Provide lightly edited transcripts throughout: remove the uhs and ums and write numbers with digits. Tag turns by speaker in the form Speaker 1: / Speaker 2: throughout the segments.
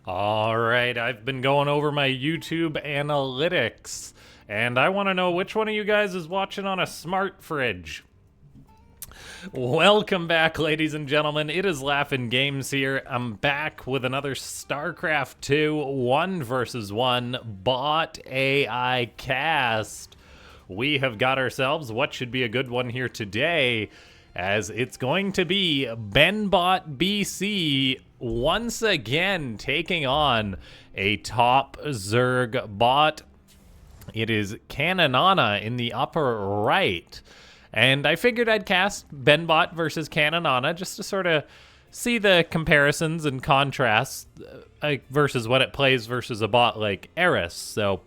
Speaker 1: Alright, I've been going over my YouTube analytics, and I want to know which one of you guys is watching on a smart fridge. Welcome back, ladies and gentlemen. It is LaughNgamez here. I'm back with another Starcraft 2 1 versus 1 bot AI cast. We have got ourselves what should be a good one here today, as it's going to be BenBotBC once again taking on a top Zerg bot. It is Caninana in the upper right. And I figured I'd cast BenBot versus Caninana just to sort of see the comparisons and contrasts versus what it plays versus a bot like Eris. So,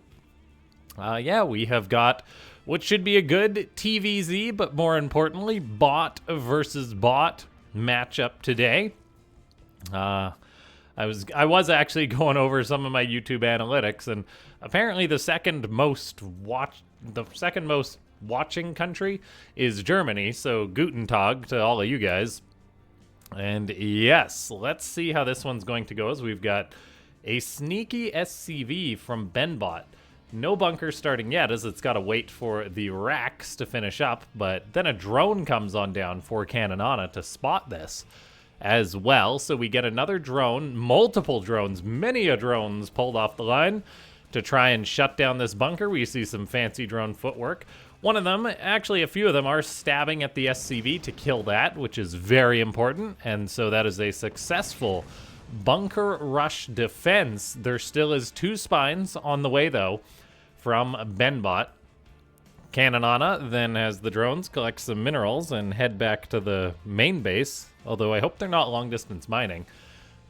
Speaker 1: yeah, we have got what should be a good TVZ, but more importantly, bot versus bot matchup today. I was actually going over some of my YouTube analytics, and apparently the second most watching country is Germany. So Guten Tag to all of you guys. And yes, let's see how this one's going to go. As we've got a sneaky SCV from BenBot. No bunker starting yet, as it's got to wait for the racks to finish up, but then a drone comes on down for Caninana to spot this as well. So we get another drone, multiple drones, many a drones pulled off the line to try and shut down this bunker. We see some fancy drone footwork. One of them, actually a few of them, are stabbing at the SCV to kill that, which is very important, and so that is a successful bunker rush defense. There still is 2 spines on the way, though, from BenBot. Caninana then has the drones collect some minerals and head back to the main base, although I hope they're not long-distance mining.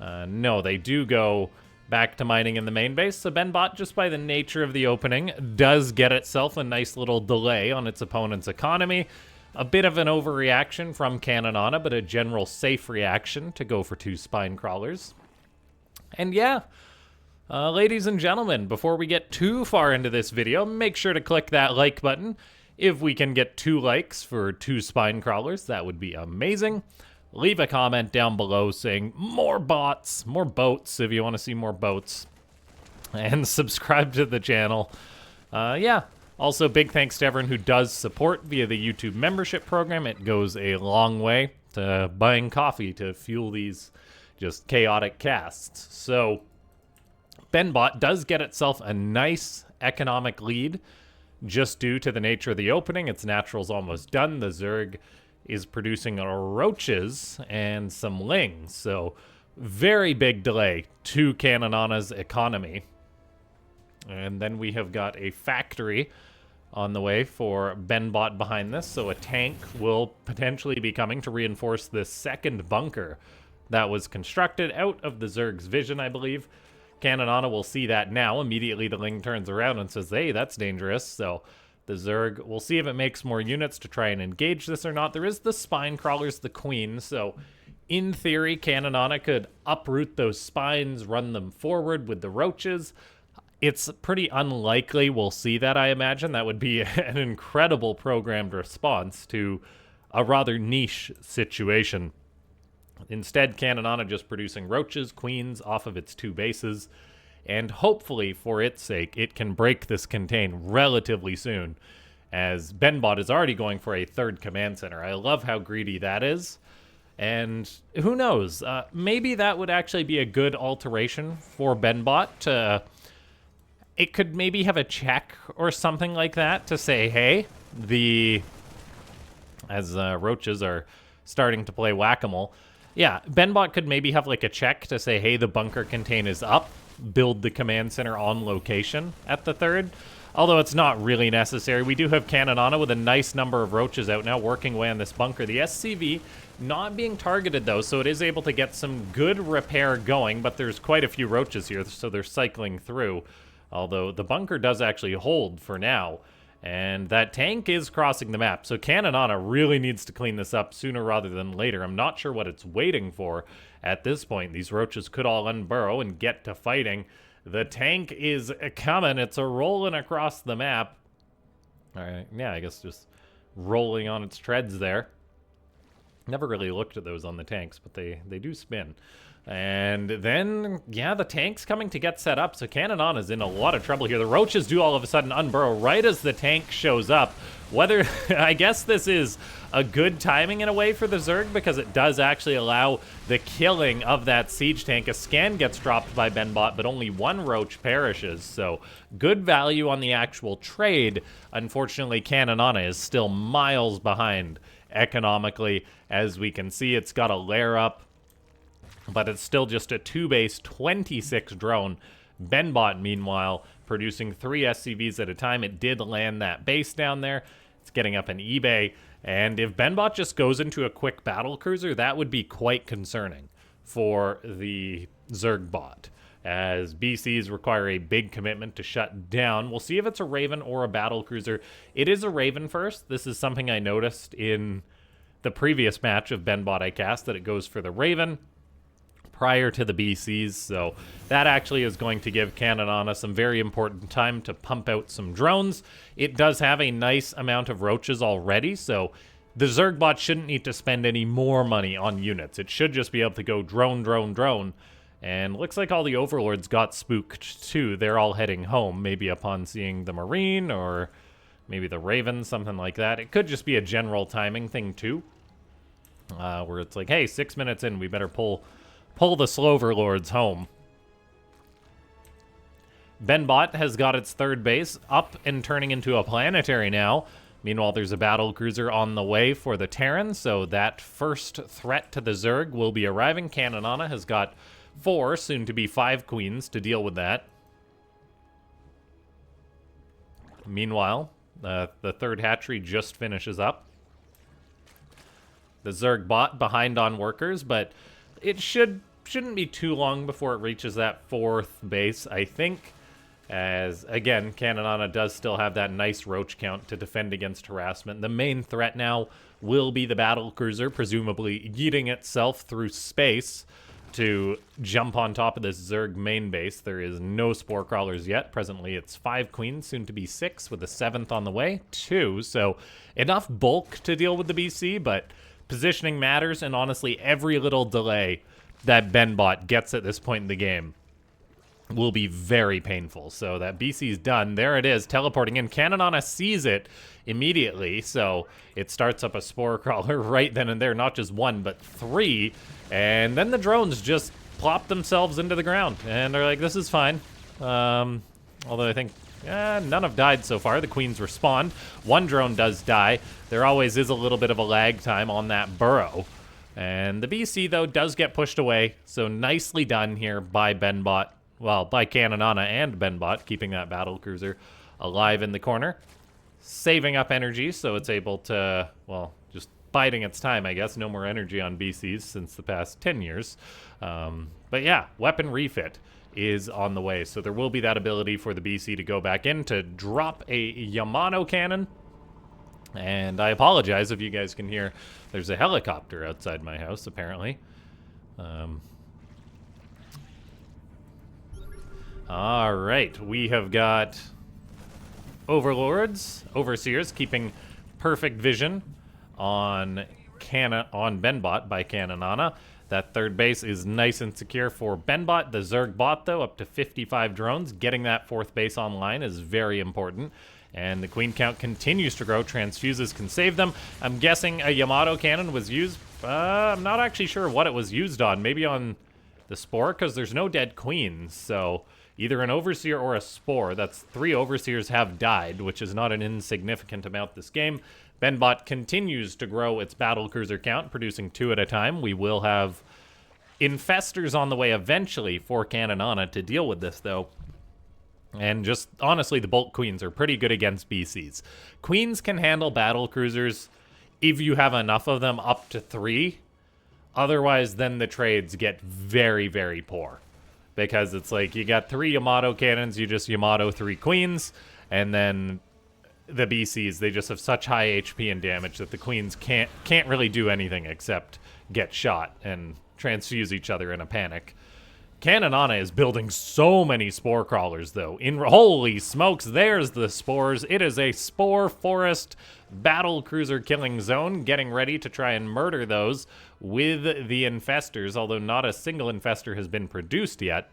Speaker 1: No, they do go back to mining in the main base, so BenBot, just by the nature of the opening, does get itself a nice little delay on its opponent's economy. A bit of an overreaction from Caninana, but a general safe reaction to go for 2 spine crawlers. And yeah, ladies and gentlemen, before we get too far into this video, make sure to click that like button. If we can get 2 likes for 2 spine crawlers, that would be amazing. Leave a comment down below saying more bots, more boats if you want to see more boats. And subscribe to the channel. Yeah. Also, big thanks to everyone who does support via the YouTube membership program. It goes a long way to buying coffee to fuel these just chaotic casts. So, BenBot does get itself a nice economic lead just due to the nature of the opening. Its natural's almost done. The Zerg is producing roaches and some lings. So, very big delay to Caninana's economy. And then we have got a factory on the way for BenBot behind this, so a tank will potentially be coming to reinforce this second bunker that was constructed out of the Zerg's vision, I believe. Caninana will see that now. Immediately the Ling turns around and says, hey, that's dangerous. So the Zerg, we'll see if it makes more units to try and engage this or not. There is the spine crawlers, the queen, so in theory, Caninana could uproot those spines, run them forward with the roaches. It's pretty unlikely we'll see that, I imagine. That would be an incredible programmed response to a rather niche situation. Instead, Caninana just producing roaches, queens off of its 2 bases, and hopefully, for its sake, it can break this contain relatively soon, as BenBot is already going for a 3rd command center. I love how greedy that is, and who knows, maybe that would actually be a good alteration for BenBot to... It could maybe have a check or something like that to say, hey, as roaches are starting to play whack-a-mole. Yeah, BenBot could maybe have like a check to say, hey, the bunker contain is up, build the command center on location at the 3rd. Although it's not really necessary. We do have Caninana with a nice number of roaches out now working away on this bunker. The SCV not being targeted though, so it is able to get some good repair going, but there's quite a few roaches here, so they're cycling through. Although the bunker does actually hold for now. And that tank is crossing the map. So Caninana really needs to clean this up sooner rather than later. I'm not sure what it's waiting for at this point. These roaches could all unburrow and get to fighting. The tank is coming. It's a rolling across the map. All right. Yeah, I guess just rolling on its treads there. Never really looked at those on the tanks, but they do spin. And then, yeah, the tank's coming to get set up, so Caninana's in a lot of trouble here. The roaches do all of a sudden unburrow right as the tank shows up. Whether, I guess this is a good timing in a way for the Zerg, because it does actually allow the killing of that siege tank. A scan gets dropped by BenBot, but only one roach perishes, so good value on the actual trade. Unfortunately, Caninana is still miles behind economically. As we can see, it's got a lair up, but it's still just a 2-base, 26 drone. BenBot, meanwhile, producing 3 SCVs at a time. It did land that base down there. It's getting up an eBay. And if BenBot just goes into a quick Battlecruiser, that would be quite concerning for the Zerg bot, as BCs require a big commitment to shut down. We'll see if it's a Raven or a Battlecruiser. It is a Raven first. This is something I noticed in the previous match of BenBot I cast, that it goes for the Raven prior to the BCs, so that actually is going to give Caninana some very important time to pump out some drones. It does have a nice amount of roaches already, so the Zerg bot shouldn't need to spend any more money on units. It should just be able to go drone, drone, drone. And looks like all the overlords got spooked too. They're all heading home, maybe upon seeing the Marine or maybe the Raven, something like that. It could just be a general timing thing too, where it's like, hey, 6 minutes in, we better pull the Sloverlords home. BenBot has got its 3rd base up and turning into a planetary now. Meanwhile, there's a Battlecruiser on the way for the Terran, so that first threat to the Zerg will be arriving. Caninana has got 4, soon to be 5 queens to deal with that. Meanwhile, the 3rd hatchery just finishes up. The Zerg bot behind on workers, but it shouldn't be too long before it reaches that 4th base, I think. As, again, Caninana does still have that nice roach count to defend against harassment. The main threat now will be the Battlecruiser, presumably yeeting itself through space to jump on top of this Zerg main base. There is no spore crawlers yet. Presently, it's 5 queens, soon to be 6, with a 7th on the way. 2, so enough bulk to deal with the BC, but positioning matters, and honestly, every little delay that BenBot gets at this point in the game will be very painful. So that BC's done. There it is, teleporting in. Caninana sees it immediately, so it starts up a spore crawler right then and there. Not just 1, but 3. And then the drones just plop themselves into the ground, and they're like, this is fine. Although I think none have died so far. The queens respawn. 1 drone does die. There always is a little bit of a lag time on that burrow. And the BC, though, does get pushed away. So nicely done here by BenBot. Well, by Caninana and BenBot, keeping that Battlecruiser alive in the corner. Saving up energy, so it's able to, well, just biding its time, I guess. No more energy on BCs since the past 10 years. But yeah, weapon refit is on the way. So there will be that ability for the BC to go back in to drop a Yamato cannon. And I apologize if you guys can hear, there's a helicopter outside my house, apparently. All right, we have got overseers, keeping perfect vision on BenBot by Caninana. That 3rd base is nice and secure for BenBot. The Zerg bot, though, up to 55 drones. Getting that 4th base online is very important. And the queen count continues to grow. Transfuses can save them. I'm guessing a Yamato cannon was used. I'm not actually sure what it was used on. Maybe on the spore, because there's no dead queens. So either an overseer or a spore. That's 3 overseers have died, which is not an insignificant amount this game. BenBot continues to grow its Battlecruiser count, producing 2 at a time. We will have infestors on the way eventually for Caninana to deal with this, though. And just, honestly, the bulk queens are pretty good against BCs. Queens can handle Battlecruisers if you have enough of them, up to 3. Otherwise, then the trades get very, very poor. Because it's like, you got 3 Yamato cannons, you just Yamato 3 queens, and then the BCs, they just have such high HP and damage that the queens can't really do anything except get shot and transfuse each other in a panic. Caninana is building so many spore crawlers, though. Holy smokes, there's the spores. It is a spore forest battlecruiser killing zone, getting ready to try and murder those with the infestors, although not a single infestor has been produced yet.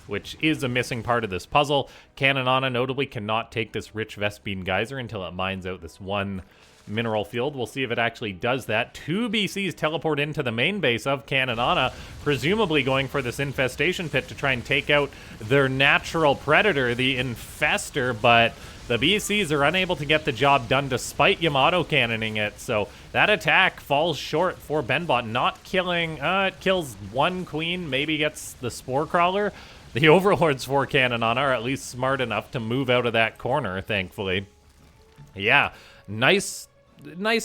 Speaker 1: Which is a missing part of this puzzle. Caninana notably cannot take this rich Vespine geyser until it mines out this one mineral field. We'll see if it actually does that. 2 BCs teleport into the main base of Caninana, presumably going for this infestation pit to try and take out their natural predator, the infestor, but the BCs are unable to get the job done despite Yamato cannoning it, so that attack falls short for BenBot, not killing, it kills one queen, maybe gets the spore crawler. The overlords for Caninana are at least smart enough to move out of that corner, thankfully. Yeah, nice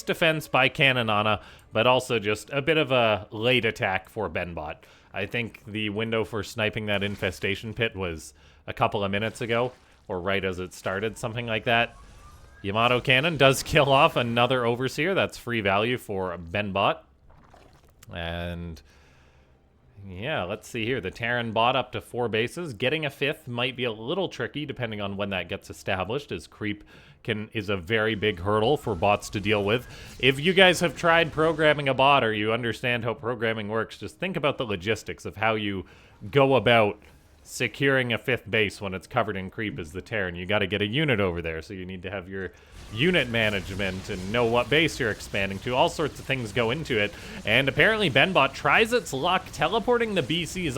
Speaker 1: defense by Caninana, but also just a bit of a late attack for BenBot. I think the window for sniping that infestation pit was a couple of minutes ago, or right as it started, something like that. Yamato Cannon does kill off another Overseer. That's free value for BenBot. And yeah, let's see here. The Terran bot up to 4 bases. Getting a 5th might be a little tricky depending on when that gets established, as creep is a very big hurdle for bots to deal with. If you guys have tried programming a bot or you understand how programming works, just think about the logistics of how you go about securing a 5th base when it's covered in creep as the Terran. You got to get a unit over there, so you need to have your unit management and know what base you're expanding to. All sorts of things go into it, and apparently BenBot tries its luck teleporting the BCs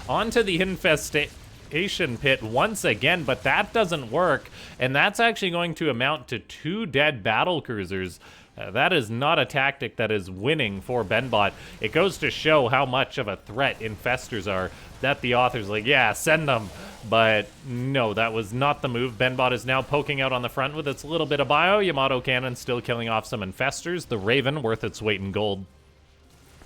Speaker 1: onto the infestation pit once again, but that doesn't work, and that's actually going to amount to 2 dead battlecruisers. That is not a tactic that is winning for BenBot. It goes to show how much of a threat infestors are, that the author's like, yeah, send them. But no, that was not the move. BenBot is now poking out on the front with its little bit of bio. Yamato Cannon still killing off some infestors. The Raven, worth its weight in gold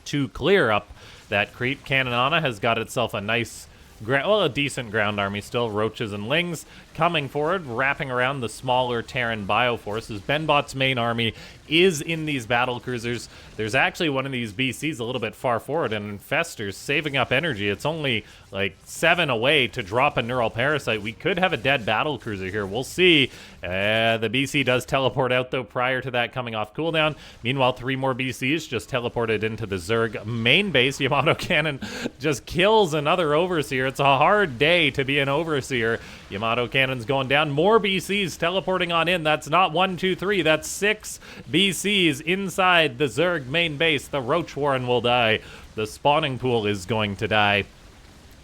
Speaker 1: to clear up that creep. Caninana has got itself a nice, a decent ground army still. Roaches and Lings coming forward, wrapping around the smaller Terran bioforces. BenBot's main army is in these battlecruisers. There's actually one of these BCs a little bit far forward, and infestors saving up energy. It's only like 7 away to drop a neural parasite. We could have a dead battlecruiser here. We'll see. The BC does teleport out, though, prior to that coming off cooldown. Meanwhile, 3 more BCs just teleported into the Zerg main base. Yamato Cannon just kills another Overseer. It's a hard day to be an Overseer. Yamato Cannon's going down. More BCs teleporting on in. That's not 1, 2, 3. That's 6 BCs inside the Zerg main base. The Roach Warren will die. The spawning pool is going to die.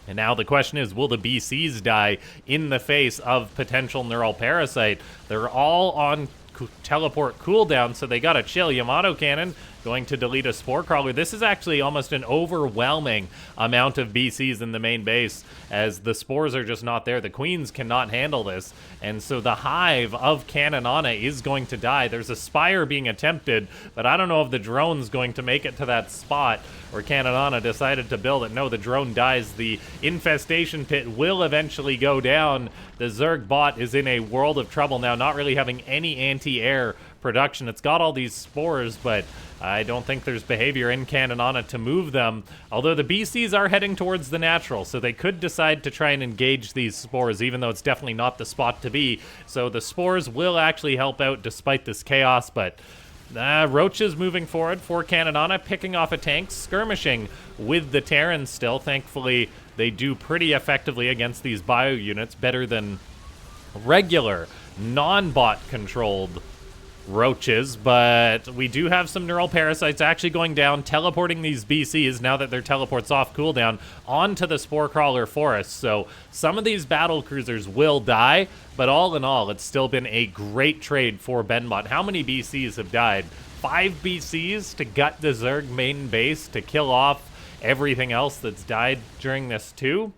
Speaker 1: And now the question is, will the BCs die in the face of potential neural parasite? They're all on teleport cooldown, so they gotta chill. Yamato Cannon going to delete a spore crawler. This is actually almost an overwhelming amount of BCs in the main base, as the spores are just not there. The queens cannot handle this, and so the hive of Caninana is going to die. There's a spire being attempted, but I don't know if the drone's going to make it to that spot, or Caninana decided to build it. No, the drone dies. The infestation pit will eventually go down. The Zerg bot is in a world of trouble now, not really having any anti-air production. It's got all these spores, but I don't think there's behavior in Caninana to move them, although the BCs are heading towards the natural, so they could decide to try and engage these spores, even though it's definitely not the spot to be. So the spores will actually help out despite this chaos, but Roaches moving forward for Caninana, picking off a tank, skirmishing with the Terrans still. Thankfully, they do pretty effectively against these bio units, better than regular non-bot controlled Roaches, but we do have some neural parasites actually going down, teleporting these BCs, now that their teleport's off cooldown, onto the spore crawler forest. So some of these battle cruisers will die, but all in all, it's still been a great trade for BenBot. How many BCs have died? 5 BCs to gut the Zerg main base, to kill off everything else that's died during this too?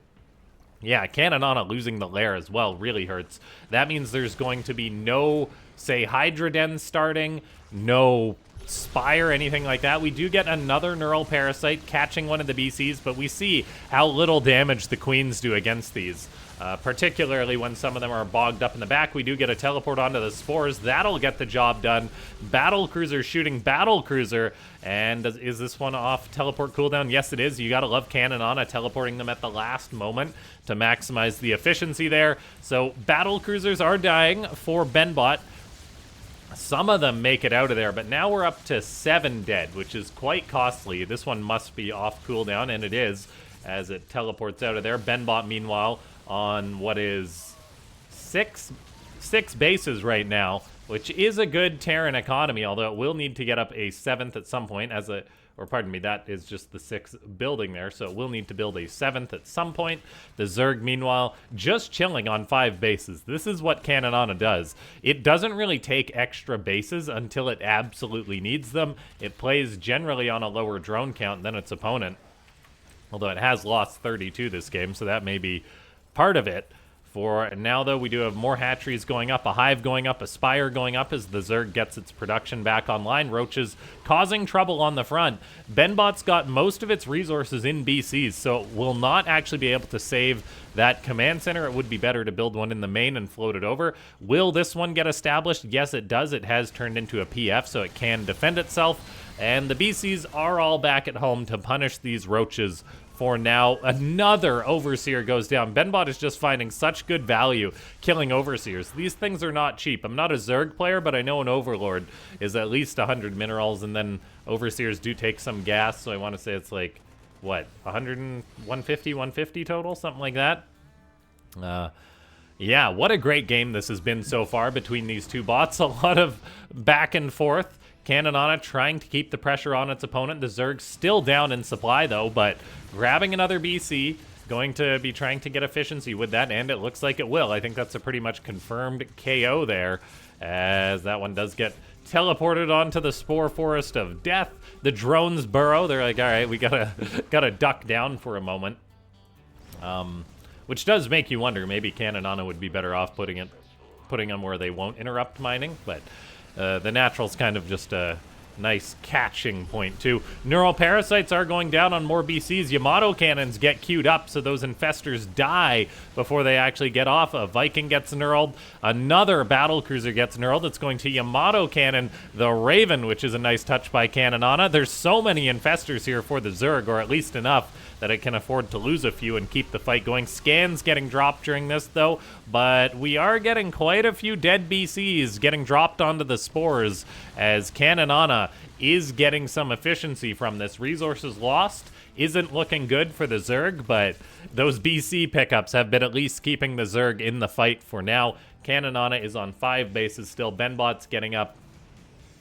Speaker 1: Yeah, Caninana losing the lair as well really hurts. That means there's going to be no, say, Hydra Den starting, no Spire, anything like that. We do get another Neural Parasite catching one of the BCs, but we see how little damage the Queens do against these. Particularly when some of them are bogged up in the back. We do get a teleport onto the spores. That'll get the job done. Battlecruiser shooting Battlecruiser. And is this one off teleport cooldown? Yes, it is. You gotta love Caninana teleporting them at the last moment to maximize the efficiency there. So Battlecruisers are dying for BenBot. Some of them make it out of there, but now we're up to 7 dead, which is quite costly. This one must be off cooldown, and it is, as it teleports out of there. BenBot, meanwhile, on what is six bases right now, which is a good Terran economy, although it will need to get up a 7th at some point or pardon me, that is just the 6th building there, so it will need to build a 7th at some point. The Zerg, meanwhile, just chilling on 5 bases. This is what Caninana does. It doesn't really take extra bases until it absolutely needs them. It plays generally on a lower drone count than its opponent, although it has lost 32 this game, so that may be part of it. For now, though, we do have more hatcheries going up, a hive going up, a spire going up as the Zerg gets its production back online. Roaches causing trouble on the front. BenBot's got most of its resources in BCs, so it will not actually be able to save that command center. It would be better to build one in the main and float it over. Will this one get established? Yes, it does. It has turned into a PF, so it can defend itself. And the BCs are all back at home to punish these roaches. For now, another Overseer goes down. BenBot is just finding such good value killing Overseers. These things are not cheap. I'm not a Zerg player, but I know an Overlord is at least 100 minerals, and then Overseers do take some gas, so I want to say it's like, what, 150 total? Something like that? Yeah, what a great game this has been so far between these two bots. A lot of back and forth. Caninana trying to keep the pressure on its opponent. The Zerg still down in supply, though, but grabbing another BC, going to be trying to get efficiency with that, and it looks like it will. I think that's a pretty much confirmed KO there, as that one does get teleported onto the Spore Forest of Death. The drones burrow. They're like, all right, we gotta duck down for a moment. Which does make you wonder, maybe Caninana would be better off putting them where they won't interrupt mining, but the natural's kind of just a nice catching point, too. Neural Parasites are going down on more BCs. Yamato Cannons get queued up, so those infestors die before they actually get off. A Viking gets knurled. Another Battlecruiser gets knurled. It's going to Yamato Cannon the Raven, which is a nice touch by Caninana. There's so many infestors here for the Zerg, or at least enough that it can afford to lose a few and keep the fight going. Scans getting dropped during this, though, but we are getting quite a few dead BCs getting dropped onto the spores as Caninana is getting some efficiency from this. Resources lost isn't looking good for the Zerg, but those BC pickups have been at least keeping the Zerg in the fight for now. Caninana is on 5 bases still. BenBot's getting up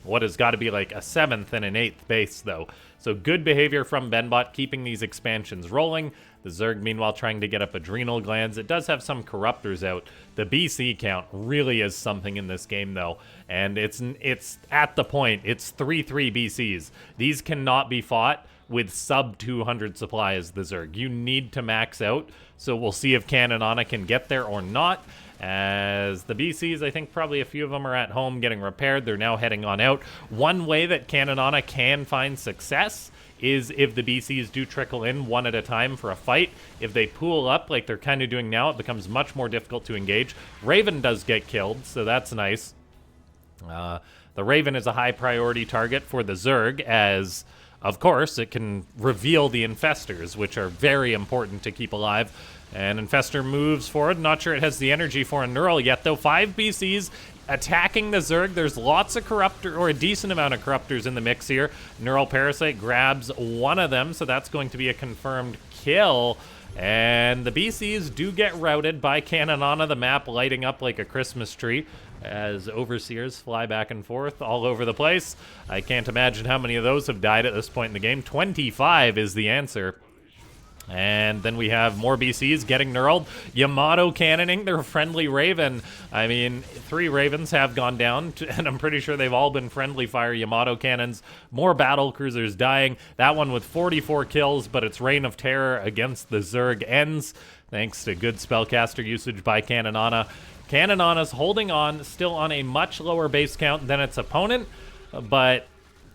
Speaker 1: what has got to be like a 7th and an 8th base, though. So good behavior from BenBot, keeping these expansions rolling. The Zerg, meanwhile, trying to get up adrenal glands. It does have some corruptors out. The BC count really is something in this game, though. And it's at the point, it's 3-3 BCs. These cannot be fought with sub 200 supply as the Zerg. You need to max out. So we'll see if Caninana can get there or not. As the BCs, I think probably a few of them are at home getting repaired. They're now heading on out. One way that Caninana can find success is if the BCs do trickle in one at a time for a fight. If they pool up like they're kind of doing now, it becomes much more difficult to engage. Raven does get killed, so that's nice. The Raven is a high priority target for the Zerg, as of course it can reveal the infestors, which are very important to keep alive. And Infestor moves forward. Not sure it has the energy for a Neural yet, though. 5 BCs attacking the Zerg. There's lots of Corruptor, or a decent amount of Corruptors in the mix here. Neural Parasite grabs one of them, so that's going to be a confirmed kill. And the BCs do get routed by Caninana, the map lighting up like a Christmas tree as Overseers fly back and forth all over the place. I can't imagine how many of those have died at this point in the game. 25 is the answer. And then we have more BCs getting knurled. Yamato cannoning their friendly Raven. I mean, 3 Ravens have gone down, and I'm pretty sure they've all been friendly fire Yamato cannons. More Battlecruisers dying. That one with 44 kills, but its reign of terror against the Zerg ends, thanks to good spellcaster usage by Caninana. Caninana's holding on, still on a much lower base count than its opponent, but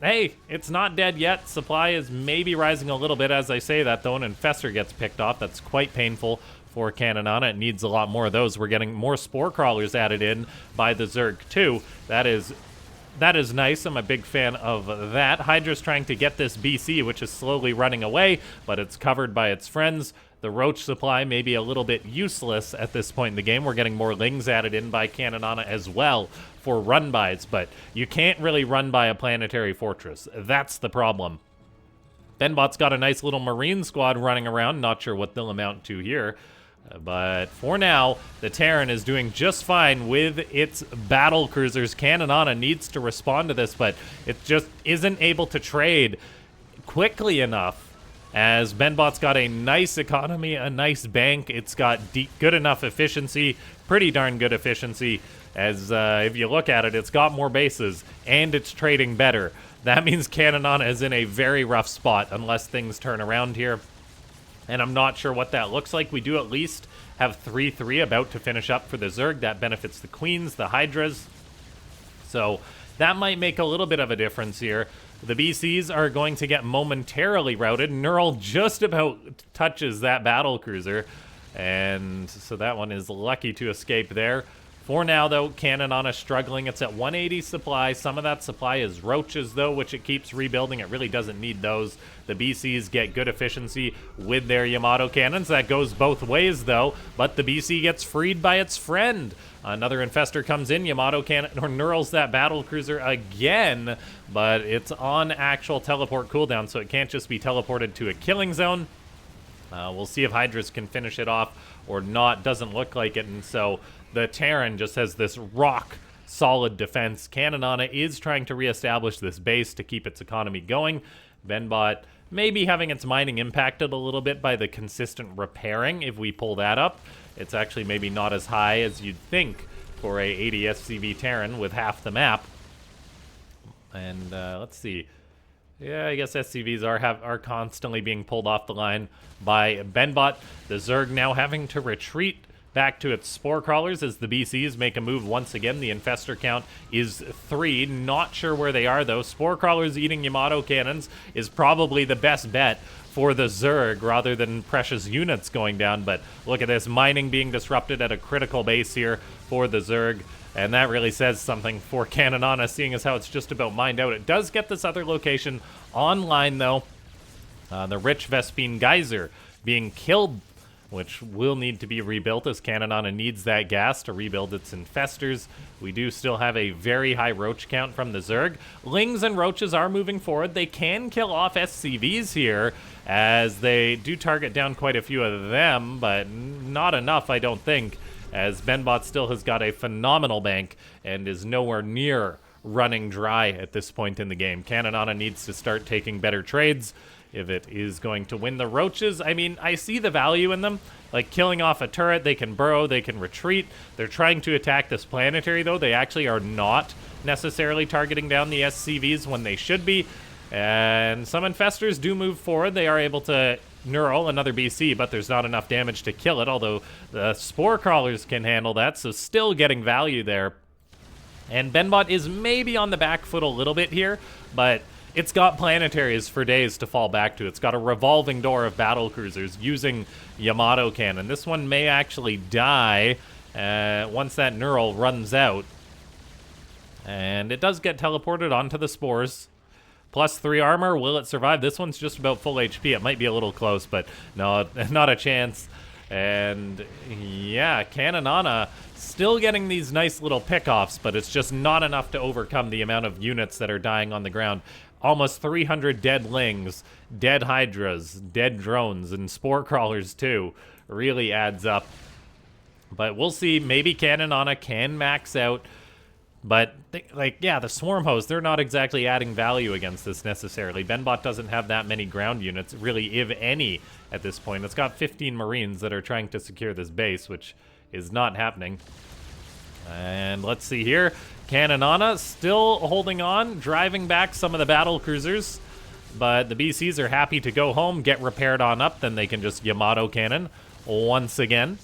Speaker 1: hey, it's not dead yet. Supply is maybe rising a little bit as I say that, though. An infestor gets picked off. That's quite painful for Caninana. It needs a lot more of those. We're getting more spore crawlers added in by the Zerg, too. That is nice. I'm a big fan of that. Hydra's trying to get this BC, which is slowly running away, but it's covered by its friends. The roach supply may be a little bit useless at this point in the game. We're getting more lings added in by Caninana as well for run-bys, but you can't really run by a planetary fortress. That's the problem. BenBot's got a nice little marine squad running around. Not sure what they'll amount to here. But for now, the Terran is doing just fine with its battle cruisers. Caninana needs to respond to this, but it just isn't able to trade quickly enough. As BenBot's got a nice economy, a nice bank, it's got good enough efficiency, pretty darn good efficiency. As if you look at it, it's got more bases, and it's trading better. That means Caninana is in a very rough spot unless things turn around here. And I'm not sure what that looks like. We do at least have 3-3 about to finish up for the Zerg. That benefits the Queens, the Hydras. So that might make a little bit of a difference here. The BCs are going to get momentarily routed. Neural just about touches that Battlecruiser. And so that one is lucky to escape there. For now, though, Caninana struggling. It's at 180 supply. Some of that supply is roaches, though, which it keeps rebuilding. It really doesn't need those. The BCs get good efficiency with their Yamato cannons. That goes both ways, though, but the BC gets freed by its friend. Another infestor comes in. Yamato cannon or knurls that Battlecruiser again, but it's on actual teleport cooldown, so it can't just be teleported to a killing zone. We'll see if Hydras can finish it off or not. Doesn't look like it, and so the Terran just has this rock-solid defense. Caninana is trying to reestablish this base to keep its economy going. BenBot maybe having its mining impacted a little bit by the consistent repairing. If we pull that up, it's actually maybe not as high as you'd think for a 80 SCV Terran with half the map. And let's see. Yeah, I guess SCVs are constantly being pulled off the line by BenBot. The Zerg now having to retreat back to its spore crawlers as the BCs make a move once again. The infestor count is 3. Not sure where they are, though. Spore crawlers eating Yamato cannons is probably the best bet for the Zerg rather than precious units going down. But look at this, mining being disrupted at a critical base here for the Zerg. And that really says something for Caninana, seeing as how it's just about mined out. It does get this other location online, though. The Rich Vespine Geyser being killed, which will need to be rebuilt as Caninana needs that gas to rebuild its infestors. We do still have a very high roach count from the Zerg. Lings and roaches are moving forward. They can kill off SCVs here, as they do target down quite a few of them, but not enough, I don't think, as BenBot still has got a phenomenal bank and is nowhere near running dry at this point in the game. Caninana needs to start taking better trades if it is going to win. The roaches, I mean, I see the value in them. Like killing off a turret, they can burrow, they can retreat. They're trying to attack this planetary, though. They actually are not necessarily targeting down the SCVs when they should be. And some infestors do move forward. They are able to neural another BC, but there's not enough damage to kill it, although the spore crawlers can handle that, so still getting value there. And BenBot is maybe on the back foot a little bit here, but it's got planetaries for days to fall back to. It's got a revolving door of Battlecruisers using Yamato cannon. This one may actually die once that neural runs out. And it does get teleported onto the spores. +3 armor, will it survive? This one's just about full HP. It might be a little close, but no, not a chance. And yeah, Caninana still getting these nice little pickoffs, but it's just not enough to overcome the amount of units that are dying on the ground. Almost 300 dead lings, dead hydras, dead drones, and spore crawlers too. Really adds up. But we'll see. Maybe Caninana can max out. But, yeah, the Swarm Hosts, they're not exactly adding value against this necessarily. BenBot doesn't have that many ground units, really, if any, at this point. It's got 15 Marines that are trying to secure this base, which is not happening. And let's see here. Caninana still holding on, driving back some of the Battlecruisers. But the BCs are happy to go home, get repaired on up, then they can just Yamato cannon once again.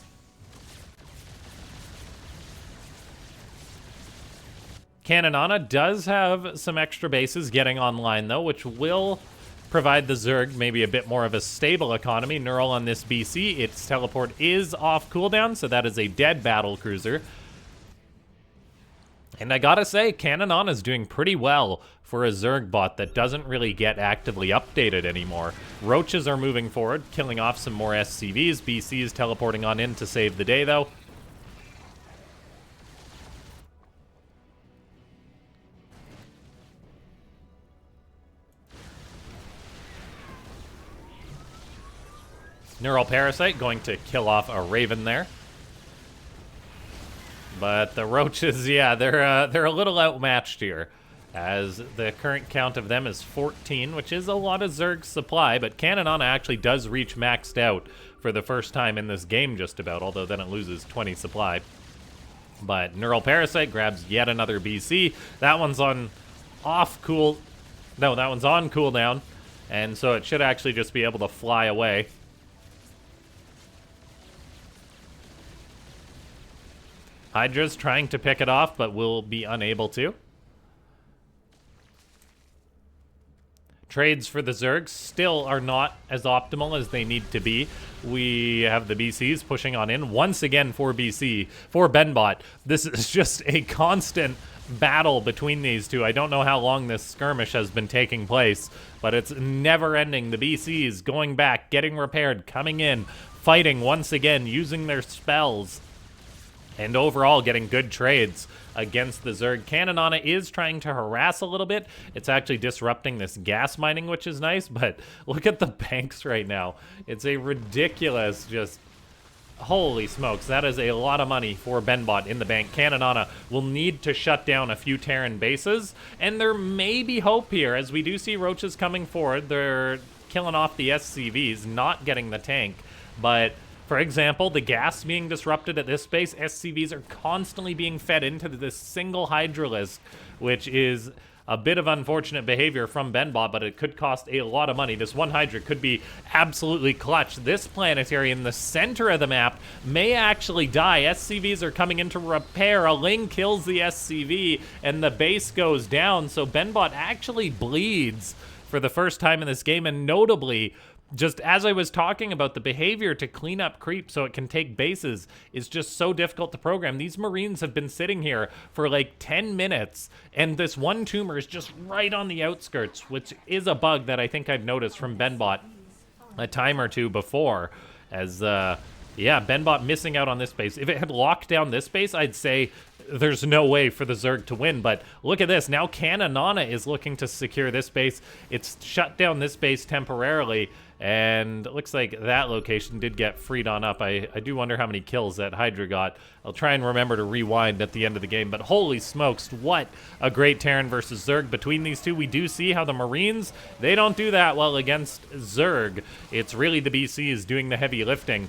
Speaker 1: Caninana does have some extra bases getting online, though, which will provide the Zerg maybe a bit more of a stable economy. Neural on this BC, its teleport is off cooldown, so that is a dead Battlecruiser. And I gotta say, Caninana is doing pretty well for a Zerg bot that doesn't really get actively updated anymore. Roaches are moving forward, killing off some more SCVs. BC is teleporting on in to save the day, though. Neural Parasite going to kill off a Raven there. But the Roaches, yeah, they're a little outmatched here, as the current count of them is 14, which is a lot of Zerg supply, but Caninana actually does reach maxed out for the first time in this game just about, although then it loses 20 supply. But Neural Parasite grabs yet another BC. That one's on that one's on cooldown, and so it should actually just be able to fly away. Hydra's trying to pick it off, but will be unable to. Trades for the Zergs still are not as optimal as they need to be. We have the BCs pushing on in once again for BC, for BenBot. This is just a constant battle between these two. I don't know how long this skirmish has been taking place, but it's never ending. The BCs going back, getting repaired, coming in, fighting once again, using their spells, and overall getting good trades against the Zerg. Caninana is trying to harass a little bit. It's actually disrupting this gas mining, which is nice, but look at the banks right now. It's a ridiculous, just, holy smokes. That is a lot of money for BenBot in the bank. Caninana will need to shut down a few Terran bases, and there may be hope here, as we do see Roaches coming forward. They're killing off the SCVs, not getting the tank, but for example, the gas being disrupted at this base, SCVs are constantly being fed into this single Hydralisk, which is a bit of unfortunate behavior from BenBot, but it could cost a lot of money. This one Hydra could be absolutely clutch. This planetary in the center of the map may actually die. SCVs are coming in to repair. A Ling kills the SCV, and the base goes down, so BenBot actually bleeds for the first time in this game, and notably, just as I was talking about, the behavior to clean up creep so it can take bases is just so difficult to program. These Marines have been sitting here for like 10 minutes, and this one tumor is just right on the outskirts, which is a bug that I think I've noticed from BenBot a time or two before, as, yeah, BenBot missing out on this base. If it had locked down this base, I'd say there's no way for the Zerg to win, but look at this. Now Caninana is looking to secure this base. It's shut down this base temporarily, and it looks like that location did get freed on up. I do wonder how many kills that Hydra got. I'll try and remember to rewind at the end of the game, but holy smokes, what a great Terran versus Zerg between these two. We do see how the Marines, they don't do that well against Zerg. It's really the BCs doing the heavy lifting,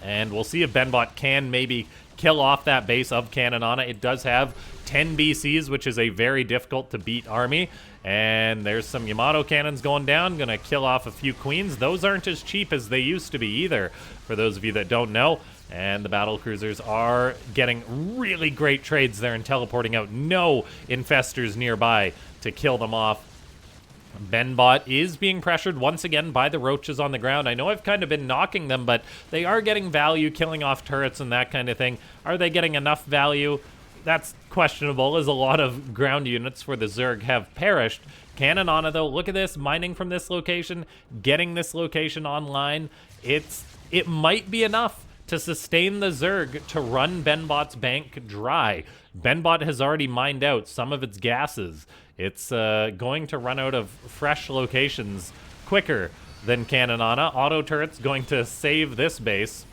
Speaker 1: and we'll see if BenBot can maybe kill off that base of Caninana. It does have 10 BCs, which is a very difficult to beat army. And there's some Yamato cannons going down, gonna kill off a few queens. Those aren't as cheap as they used to be either, for those of you that don't know. And the Battlecruisers are getting really great trades there and teleporting out. No infestors nearby to kill them off. BenBot is being pressured once again by the Roaches on the ground. I know I've kind of been knocking them, but they are getting value, killing off turrets and that kind of thing. Are they getting enough value? That's questionable, as a lot of ground units for the Zerg have perished. Caninana, though, look at this, mining from this location, getting this location online. It might be enough to sustain the Zerg to run BenBot's bank dry. BenBot has already mined out some of its gases. It's going to run out of fresh locations quicker than Caninana. Auto turrets going to save this base,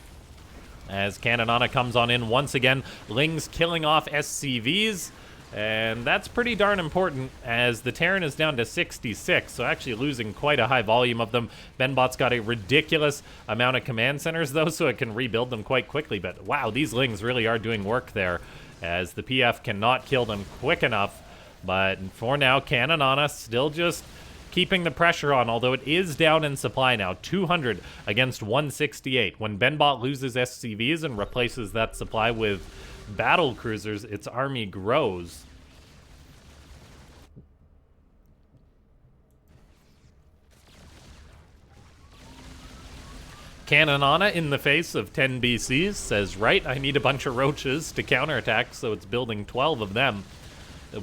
Speaker 1: as Caninana comes on in once again. Ling's killing off SCVs, and that's pretty darn important, as the Terran is down to 66, so actually losing quite a high volume of them. BenBot's got a ridiculous amount of command centers, though, so it can rebuild them quite quickly, but wow, these Lings really are doing work there, as the PF cannot kill them quick enough. But for now, Caninana still just keeping the pressure on, although it is down in supply now. 200 against 168. When BenBot loses SCVs and replaces that supply with Battlecruisers, its army grows. Caninana, in the face of 10 BCs, says, right, I need a bunch of roaches to counterattack, so it's building 12 of them.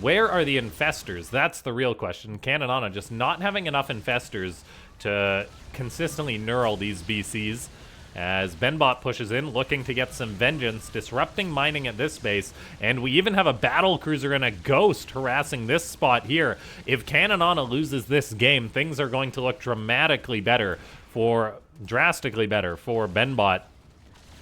Speaker 1: Where are the infestors? That's the real question. Caninana just not having enough infestors to consistently neural these BCs. As BenBot pushes in, looking to get some vengeance, disrupting mining at this base, and we even have a Battlecruiser and a Ghost harassing this spot here. If Caninana loses this game, things are going to look drastically better for BenBot.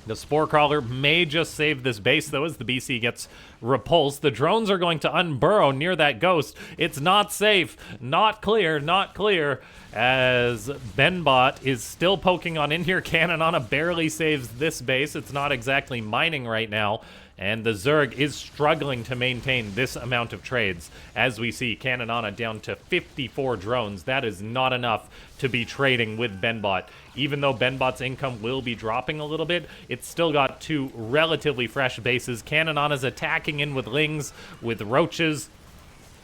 Speaker 1: The Spore Crawler may just save this base, though, as the BC gets repulsed. The drones are going to unburrow near that Ghost. It's not safe. Not clear. Not clear. As BenBot is still poking on in here. Caninana barely saves this base. It's not exactly mining right now. And the Zerg is struggling to maintain this amount of trades. As we see, Caninana down to 54 drones. That is not enough to be trading with BenBot. Even though BenBot's income will be dropping a little bit, it's still got two relatively fresh bases. Caninana's attacking in with lings, with roaches,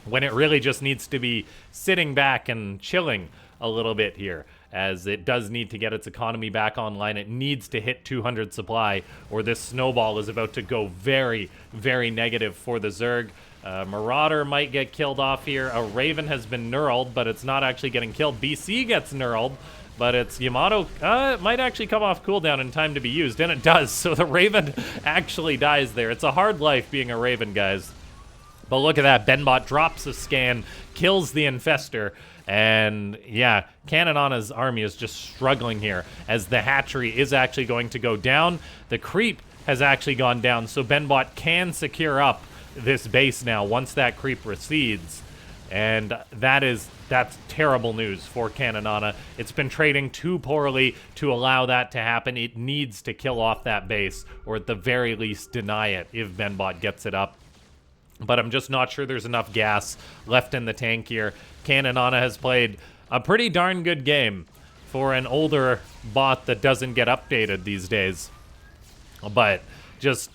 Speaker 1: when it really just needs to be sitting back and chilling a little bit here, as it does need to get its economy back online. It needs to hit 200 supply, or this snowball is about to go very, very negative for the Zerg. Marauder might get killed off here. A Raven has been knurled, but it's not actually getting killed. BC gets knurled, but it's Yamato. It might actually come off cooldown in time to be used, and it does. So the Raven actually dies there. It's a hard life being a Raven, guys. But look at that. BenBot drops a scan, kills the Infestor. And yeah, Caninana's army is just struggling here, as the hatchery is actually going to go down. The creep has actually gone down, so BenBot can secure up this base now once that creep recedes. And that's terrible news for Caninana. It's been trading too poorly to allow that to happen. It needs to kill off that base, or at the very least deny it if BenBot gets it up. But I'm just not sure there's enough gas left in the tank here. Caninana has played a pretty darn good game for an older bot that doesn't get updated these days. But just,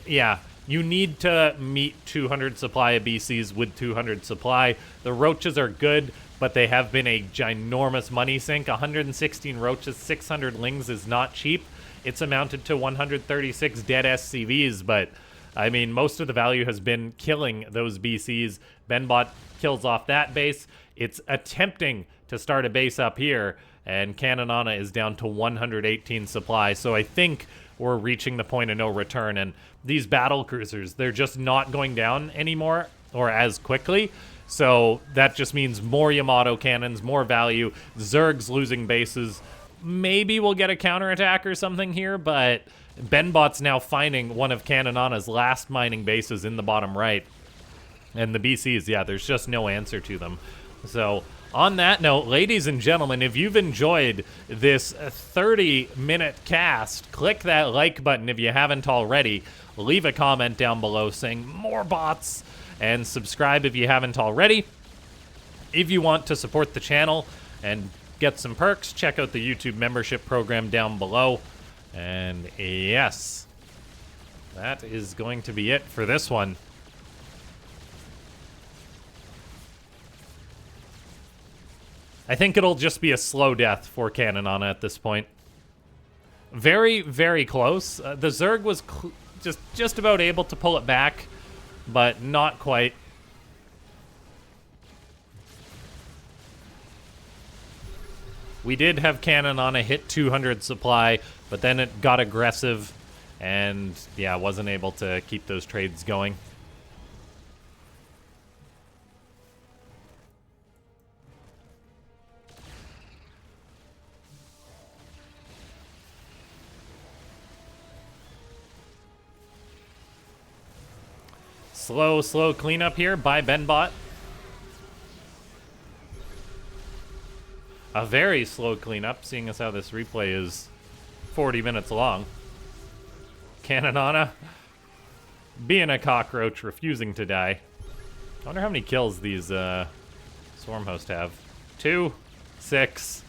Speaker 1: yeah, you need to meet 200 supply of BCs with 200 supply. The roaches are good, but they have been a ginormous money sink. 116 roaches, 600 lings is not cheap. It's amounted to 136 dead SCVs, but I mean, most of the value has been killing those BCs. BenBot kills off that base. It's attempting to start a base up here, and Caninana is down to 118 supply. So I think we're reaching the point of no return, and these Battlecruisers, they're just not going down anymore, or as quickly. So that just means more Yamato cannons, more value. Zerg's losing bases. Maybe we'll get a counterattack or something here, but BenBot's now finding one of Caninana's last mining bases in the bottom right. And the BCs, yeah, there's just no answer to them. So on that note, ladies and gentlemen, if you've enjoyed this 30-minute cast, click that like button if you haven't already. Leave a comment down below saying more bots, and subscribe if you haven't already. If you want to support the channel and get some perks, check out the YouTube membership program down below. And yes, that is going to be it for this one. I think it'll just be a slow death for Caninana at this point. Very, very close. The Zerg was just about able to pull it back, but not quite. We did have Caninana hit 200 supply, but then it got aggressive and, yeah, wasn't able to keep those trades going. Slow cleanup here by BenBot. A very slow cleanup, seeing as how this replay is 40 minutes long. Caninana being a cockroach, refusing to die. I wonder how many kills these Swarm hosts have. 2, 6.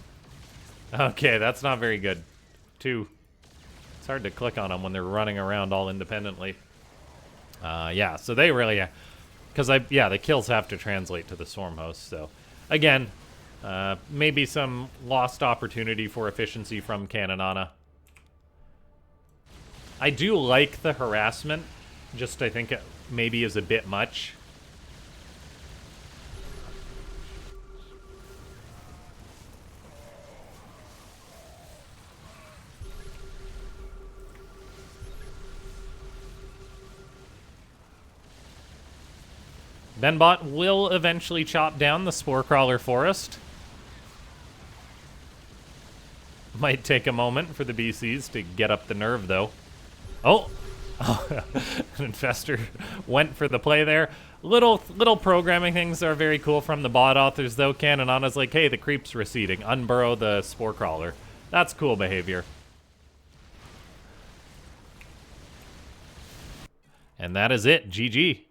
Speaker 1: Okay, that's not very good. 2. It's hard to click on them when they're running around all independently. Yeah, so they really, because the kills have to translate to the Swarm host. So again, maybe some lost opportunity for efficiency from Caninana. I do like the harassment, just I think it maybe is a bit much. BenBot will eventually chop down the Spore Crawler Forest. Might take a moment for the BCs to get up the nerve, though. Oh! An Infester went for the play there. Little programming things are very cool from the bot authors, though. Caninana's like, hey, the creep's receding. Unburrow the Spore Crawler. That's cool behavior. And that is it. GG.